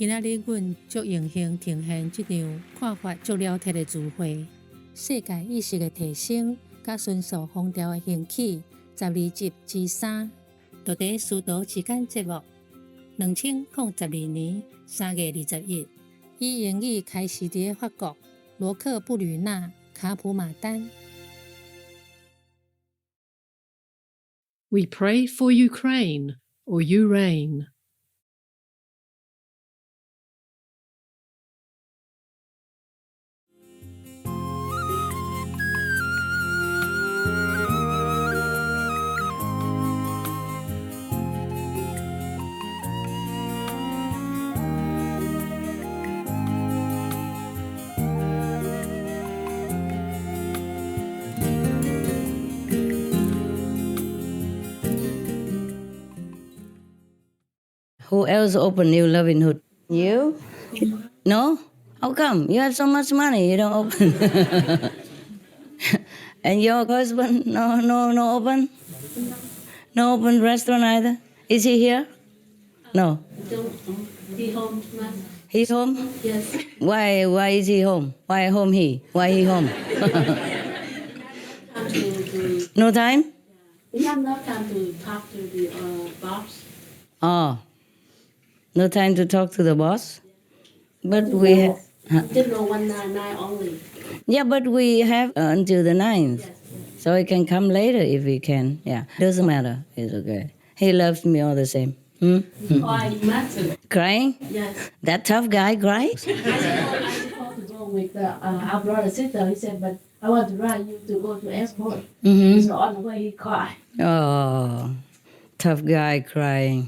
今仔日阮足荣幸呈现这场看法足了特的聚会，世界意识的提升，甲迅速风潮的兴起。12集之3，就伫师徒之间节目。2012年3月21日，以英语开始伫法国罗克布吕纳卡普马丹。We pray for Ukraine, or you reign. Who else open New Loving Hood? You? No? How come? You have so much money, you don't open. And your husband, no open? No open restaurant either? Is he here? No. He's home. He's home? Yes. Why is he home? Why home he? Why he home? No time? We have no time to talk to the boss. Oh. No time to talk to the boss? But we have... Just know 1 night only. Yeah, but we have until the 9th. Yes. So he can come later if he can. Yeah, doesn't matter. It's okay. He loves me all the same. Why matter? Crying? Yes. That tough guy crying? I supposed to go with our brother sister. He said, but I want to ride you to go to airport. Mm-hmm. So on the way he cried. Oh, tough guy crying.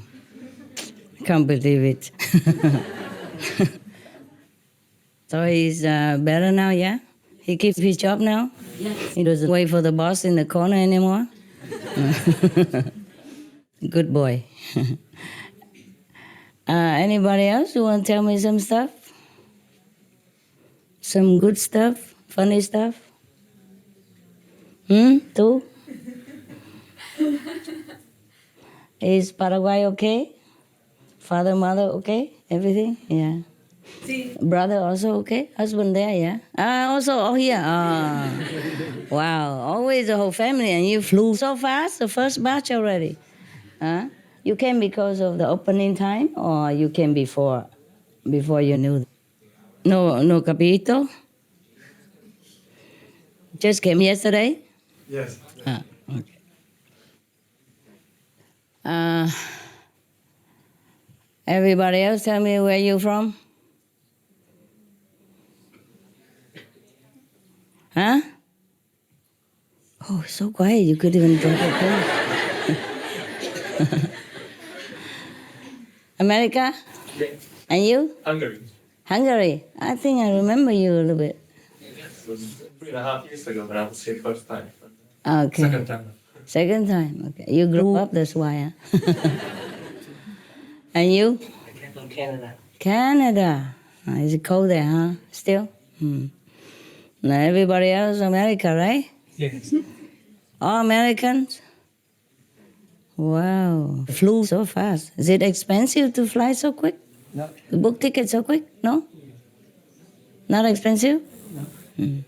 Can't believe it. So he's better now, yeah? He keeps his job now? Yes. He doesn't wait for the boss in the corner anymore? Good boy. Anybody else who want to tell me some stuff? Some good stuff? Funny stuff? Too? Is Paraguay okay? Father, mother okay? Everything? Yeah. Brother also okay? Husband there, yeah? Also here. Wow, always the whole family, and you flew so fast, the first batch already. You came because of the opening time, or you came before you knew? No capito? Just came yesterday? Yes. Okay. Everybody else, tell me where you're from? Huh? Oh, so quiet, you couldn't even drop a pen. America? Yes. And you? Hungary. Hungary? I think I remember you a little bit. Yes, it was 3.5 years ago, but I was here first time. Okay. Second time. Second time, okay. You grew up, that's why, huh? And you? I came from Canada. Canada. Is it cold there, huh? Still? Now everybody else America, right? Yes. All Americans? Wow. Flew so fast. Is it expensive to fly so quick? No. To book tickets so quick? No? Not expensive? No.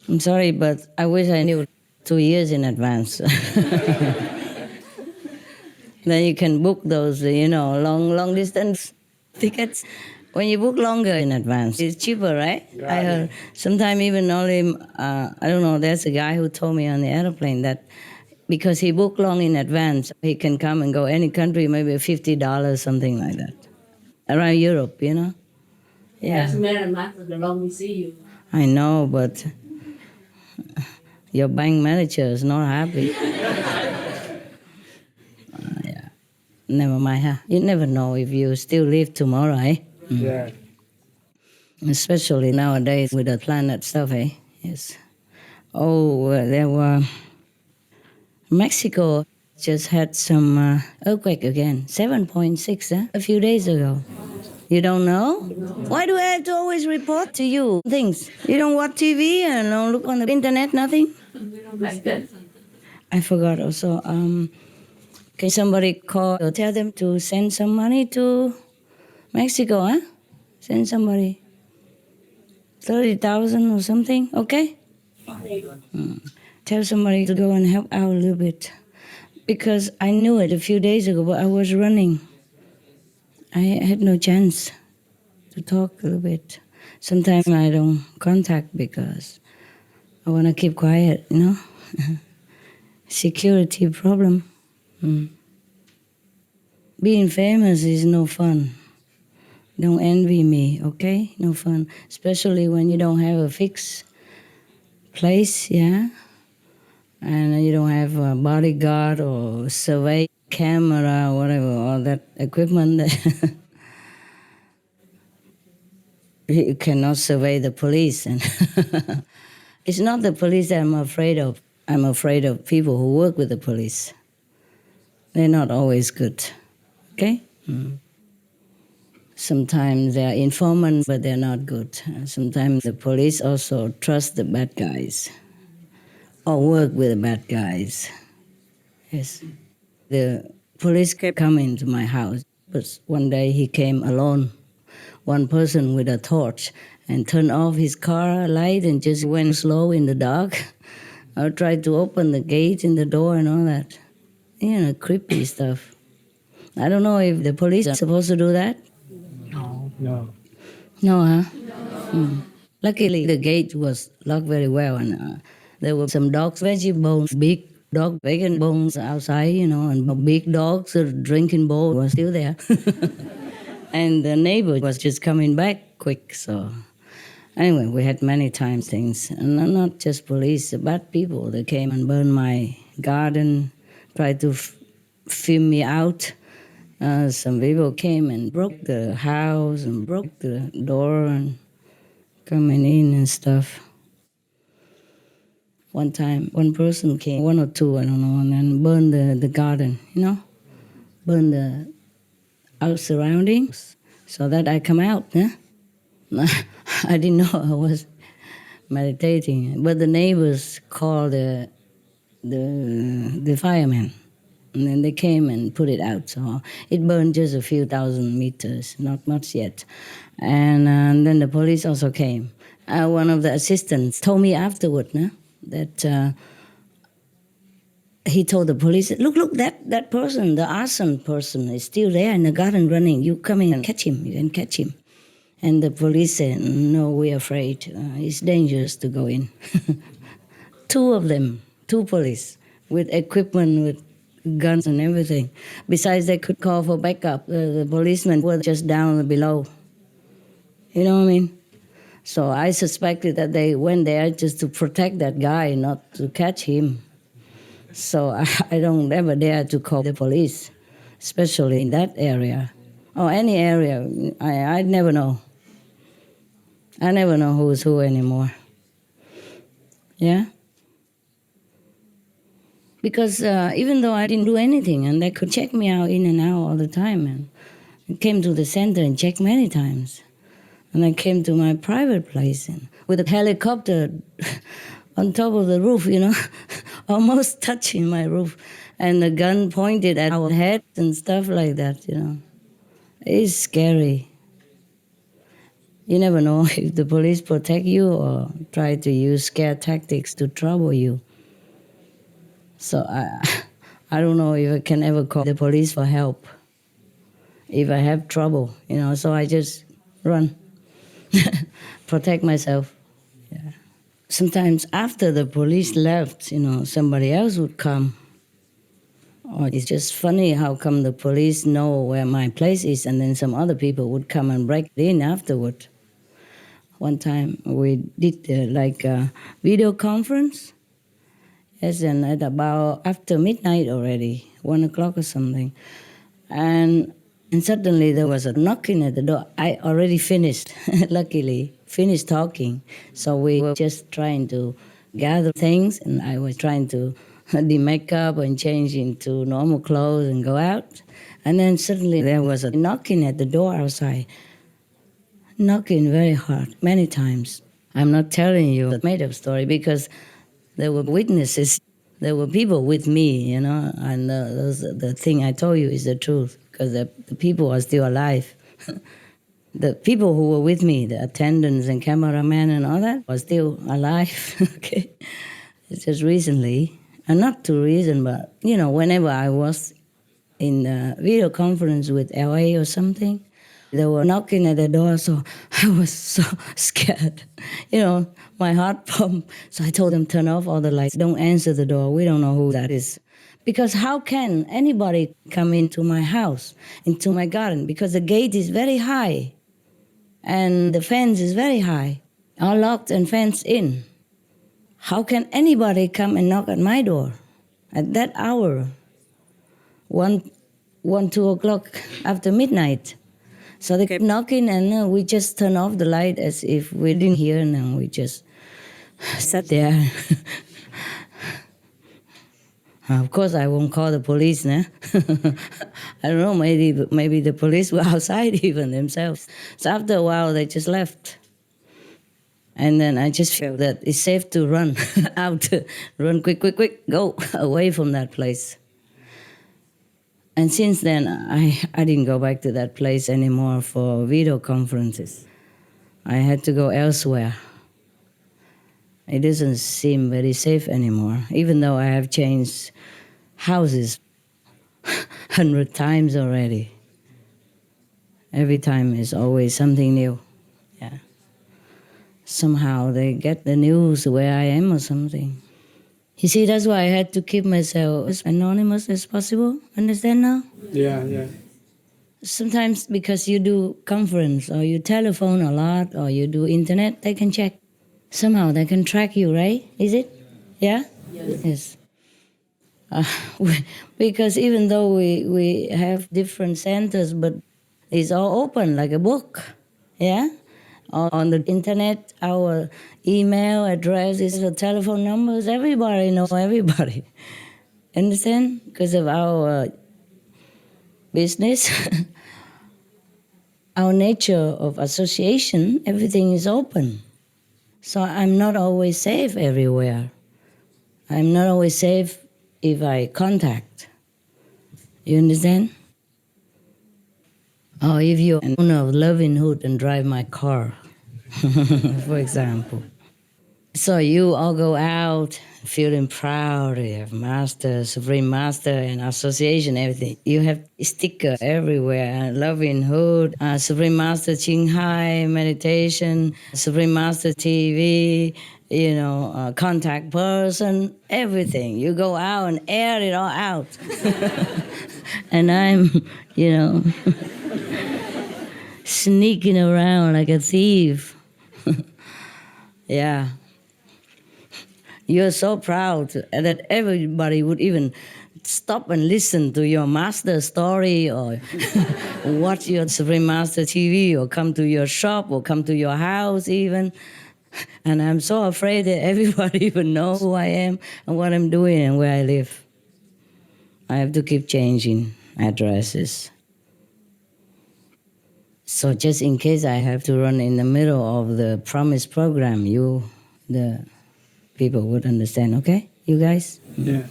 I'm sorry, but I wish I knew 2 years in advance. Then you can book those, long distance tickets. When you book longer in advance, it's cheaper, right? I heard sometime even only, I don't know, there's a guy who told me on the airplane that because he booked long in advance, he can come and go any country, maybe $50, something like that. Around Europe, Yeah. Doesn't matter the long we see you. I know, but your bank manager is not happy. Yeah. Never mind, huh? You never know if you still live tomorrow, eh? Yeah. Especially nowadays with the planet stuff, eh? Yes. Oh, there were... Mexico just had some earthquake again, 7.6 a few days ago. You don't know? Why do I have to always report to you things? You don't watch TV and don't look on the internet, nothing? We don't like that. I forgot also. Can somebody call or tell them to send some money to Mexico, huh? Send somebody 30,000 or something, okay? Tell somebody to go and help out a little bit. Because I knew it a few days ago, but I was running. I had no chance to talk a little bit. Sometimes I don't contact because I want to keep quiet, you know? Security problem. Being famous is no fun. Don't envy me, okay? No fun. Especially when you don't have a fixed place, yeah? And you don't have a bodyguard or survey camera or whatever, all that equipment that you cannot survey the police. And it's not the police that I'm afraid of. I'm afraid of people who work with the police. They're not always good, okay? Sometimes they're informants, but they're not good. Sometimes the police also trust the bad guys or work with the bad guys. Yes. The police kept coming to my house, but one day he came alone, one person with a torch, and turned off his car light and just went slow in the dark. I tried to open the gate and the door and all that. You know, creepy stuff. I don't know if the police are supposed to do that. No. No, huh? Luckily, the gate was locked very well, and there were some dogs, veggie bones, big dog bacon bones outside, you know, and big dogs, drinking bowl was still there. And the neighbor was just coming back quick, so... Anyway, we had many times things, and not just police, bad people. They came and burned my garden, tried to film me out. Some people came and broke the house and broke the door and coming in and stuff. One time, one person came, one or two, I don't know, and then burned the garden, you know, burned the out surroundings so that I come out, yeah? I didn't know I was meditating, but the neighbors called the firemen, and then they came and put it out. So it burned just a few thousand meters, not much yet. And then the police also came. One of the assistants told me afterward that he told the police, look, that person, the arson person, is still there in the garden running. You come in and catch him. You can catch him. And the police said, no, we're afraid. It's dangerous to go in. Two of them, two police, with equipment, with guns and everything. Besides, they could call for backup. The policemen were just down below. You know what I mean? So I suspected that they went there just to protect that guy, not to catch him. So I don't ever dare to call the police, especially in that area. Or any area, I never know. I never know who's who anymore. Yeah? Because even though I didn't do anything, and they could check me out in and out all the time, and I came to the center and checked many times. And I came to my private place and with a helicopter on top of the roof, you know, almost touching my roof, and the gun pointed at our heads and stuff like that, you know. It's scary. You never know if the police protect you or try to use scare tactics to trouble you. So I don't know if I can ever call the police for help if I have trouble, you know, so I just run, protect myself. Yeah. Sometimes after the police left, you know, somebody else would come. Or it's just funny how come the police know where my place is and then some other people would come and break in afterward. One time we did like a video conference. Yes, and at about after midnight already, 1 o'clock or something. And suddenly there was a knocking at the door. I already finished, luckily, finished talking. So we were just trying to gather things, and I was trying to de-make up and change into normal clothes and go out. And then suddenly there was a knocking at the door outside. Knocking very hard, many times. I'm not telling you a made-up story because there were witnesses. There were people with me, you know, and the thing I told you is the truth because the people are still alive. the people who were with me, the attendants and cameraman and all that, were still alive. Okay, it's just recently, and not too recent, but whenever I was in a video conference with LA or something, they were knocking at the door, so I was so scared. My heart pumped. So I told them, turn off all the lights. Don't answer the door. We don't know who that is. Because how can anybody come into my house, into my garden? Because the gate is very high and the fence is very high, all locked and fenced in. How can anybody come and knock at my door at that hour, 2 o'clock after midnight? So they kept knocking, and we just turned off the light as if we didn't hear, and then we just sat there. Of course, I won't call the police now. I don't know, maybe the police were outside even themselves. So after a while, they just left. And then I just felt that it's safe to run out, run quick, go away from that place. And since then, I didn't go back to that place anymore for video conferences. I had to go elsewhere. It doesn't seem very safe anymore, even though I have changed houses 100 times already. Every time is always something new. Yeah. Somehow they get the news where I am or something. You see, that's why I had to keep myself as anonymous as possible. Understand now? Yeah. Sometimes because you do conference or you telephone a lot or you do internet, they can check. Somehow they can track you, right? Is it? Yeah? Yes. Because even though we have different centers, but it's all open like a book. Yeah? On the internet, our email addresses, the telephone numbers, everybody knows everybody. Understand? Because of our business, our nature of association, everything is open. So I'm not always safe everywhere. I'm not always safe if I contact. You understand? Or if you're an owner of Loving Hood and drive my car, for example. So you all go out feeling proud, you have master, supreme master, and association, everything. You have sticker everywhere, Loving Hood, supreme master Ching meditation, supreme master TV, contact person, everything. You go out and air it all out. And I'm, sneaking around like a thief. Yeah. You're so proud that everybody would even stop and listen to your master story or watch your Supreme Master TV or come to your shop or come to your house even. And I'm so afraid that everybody even know who I am and what I'm doing and where I live. I have to keep changing addresses. So just in case I have to run in the middle of the Promise program, the people would understand, okay? You guys? Yeah.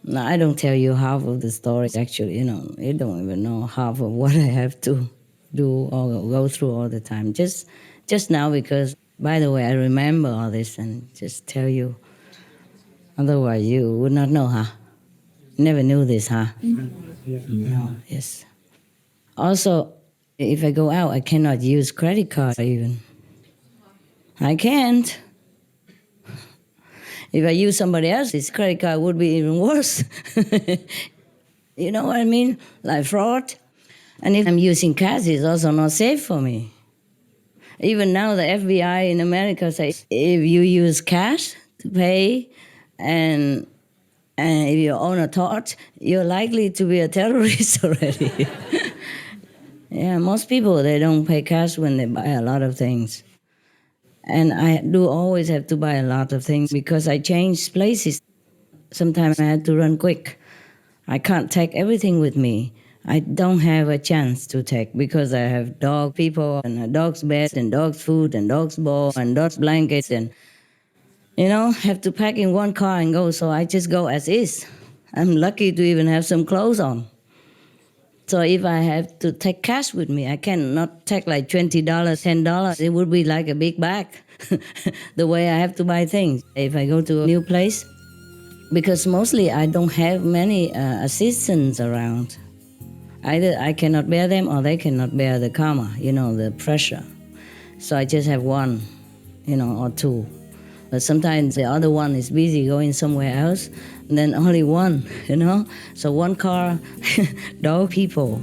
Now, I don't tell you half of the stories, actually, you don't even know half of what I have to do or go through all the time. Just now because, by the way, I remember all this and just tell you. Otherwise, you would not know, huh? Never knew this, huh? Yeah. No, yes. Also, if I go out, I cannot use credit card even. I can't. If I use somebody else's credit card, it would be even worse. You know what I mean? Like fraud. And if I'm using cash, it's also not safe for me. Even now, the FBI in America says if you use cash to pay and if you own a torch, you're likely to be a terrorist already. Yeah, most people, they don't pay cash when they buy a lot of things. And I do always have to buy a lot of things because I change places. Sometimes I had to run quick. I can't take everything with me. I don't have a chance to take because I have dog people and a dog's bed and dog's food and dog's ball and dog's blankets and, have to pack in one car and go. So I just go as is. I'm lucky to even have some clothes on. So if I have to take cash with me, I cannot take like $20, $10. It would be like a big bag, the way I have to buy things. If I go to a new place, because mostly I don't have many assistants around. Either I cannot bear them or they cannot bear the karma, the pressure. So I just have one, or two. But sometimes the other one is busy going somewhere else, and then only one, So one car, dog people.